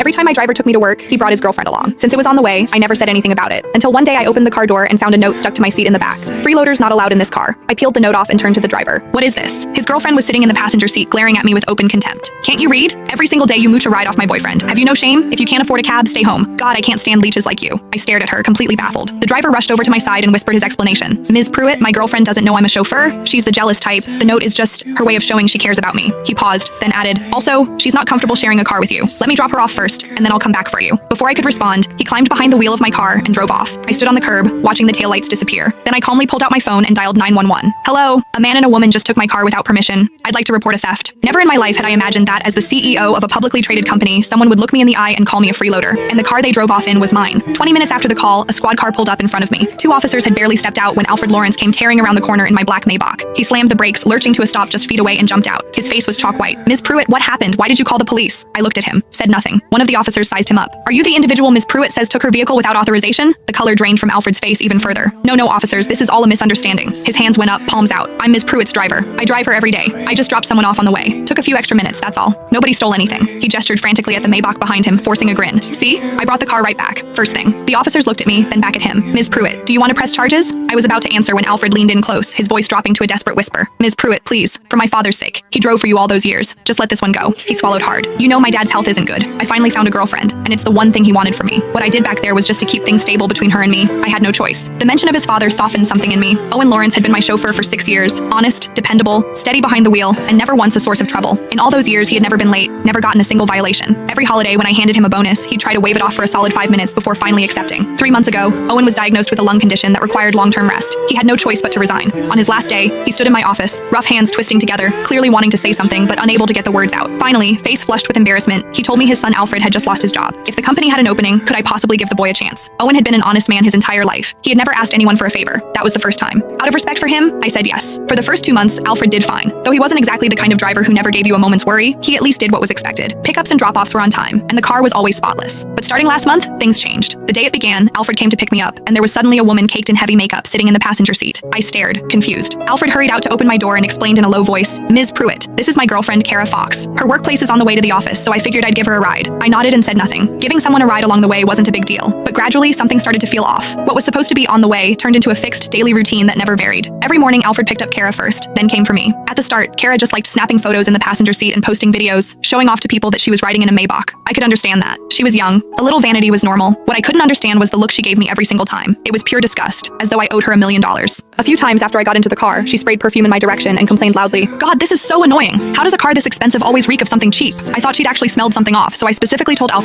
Every time my driver took me to work, he brought his girlfriend along. Since it was on the way, I never said anything about it. Until one day I opened the car door and found a note stuck to my seat in the back. Freeloaders not allowed in this car. I peeled the note off and turned to the driver. What is this? His girlfriend was sitting in the passenger seat glaring at me with open contempt. Can't you read? Every single day you mooch a ride off my boyfriend. Have you no shame? If you can't afford a cab, stay home. God, I can't stand leeches like you. I stared at her, completely baffled. The driver rushed over to my side and whispered his explanation. Ms. Pruitt, my girlfriend doesn't know I'm a chauffeur. She's the jealous type. The note is just her way of showing she cares about me. He paused, then added, also, she's not comfortable sharing a car with you. Let me drop her off first, and then I'll come back for you. Before I could respond, he climbed behind the wheel of my car and drove off. I stood on the curb, watching the taillights disappear. Then I calmly pulled out my phone and dialed 911. Hello, a man and a woman just took my car without permission. I'd like to report a theft. Never in my life had I imagined that as the CEO of a publicly traded company, someone would look me in the eye and call me a freeloader. And the car they drove off in was mine. 20 minutes after the call, a squad car pulled up in front of me. Two officers had barely stepped out when Alfred Lawrence came tearing around the corner in my black Maybach. He slammed the brakes, lurching to a stop just feet away and jumped out. His face was chalk white. Ms. Pruitt, what happened? Why did you call the police? I looked at him, said nothing. One of the officers sized him up. Are you the individual Ms. Pruitt says took her vehicle without authorization? The color drained from Alfred's face even further. No, officers, this is all a misunderstanding. His hands went up, palms out. I'm Ms. Pruitt's driver. I drive her every day. I just dropped someone off on the way. Took a few extra minutes, that's all. Nobody stole anything. He gestured frantically at the Maybach behind him, forcing a grin. See? I brought the car right back. First thing. The officers looked at me, then back at him. Ms. Pruitt, do you want to press charges? I was about to answer when Alfred leaned in close, his voice dropping to a desperate whisper. Ms. Pruitt, please. For my father's sake. He drove for you all those years. Just let this one go. He swallowed hard. You know my dad's health isn't good. I finally found a girlfriend, and it's the one thing he wanted from me. What I did back there was just to keep things stable between her and me. I had no choice. The mention of his father softened something in me. Owen Lawrence had been my chauffeur for 6 years. Honest, dependable, steady behind the wheel, and never once a source of trouble. In all those years, he had never been late, never gotten a single violation. Every holiday when I handed him a bonus, he'd try to wave it off for a solid 5 minutes before finally accepting. 3 months ago, Owen was diagnosed with a lung condition that required long-term rest. He had no choice but to resign. On his last day, he stood in my office, rough hands twisting together, clearly wanting to say something but unable to get the words out. Finally, face flushed with embarrassment, he told me his son Alfred had just lost his job. If the company had an opening, could I possibly give the boy a chance? Owen had been an honest man his entire life. He had never asked anyone for a favor. That was the first time. Out of respect for him, I said yes. For the first 2 months, Alfred did fine. Though he wasn't exactly the kind of driver who never gave you a moment's worry, he at least did what was expected. Pickups and drop-offs were on time, and the car was always spotless. But starting last month, things changed. The day it began, Alfred came to pick me up, and there was suddenly a woman caked in heavy makeup sitting in the passenger seat. I stared, confused. Alfred hurried out to open my door and explained in a low voice, Ms. Pruitt, this is my girlfriend, Kara Fox. Her workplace is on the way to the office, so I figured I'd give her a ride. I nodded and said nothing. Giving someone a ride along the way wasn't a big deal, but gradually something started to feel off. What was supposed to be on the way turned into a fixed daily routine that never varied. Every morning, Alfred picked up Kara first, then came for me. At the start, Kara just liked snapping photos in the passenger seat and posting videos, showing off to people that she was riding in a Maybach. I could understand that. She was young. A little vanity was normal. What I couldn't understand was the look she gave me every single time. It was pure disgust, as though I owed her $1 million. A few times after I got into the car, she sprayed perfume in my direction and complained loudly, God, this is so annoying. How does a car this expensive always reek of something cheap? I thought she'd actually smelled something off, so I specifically told Alfred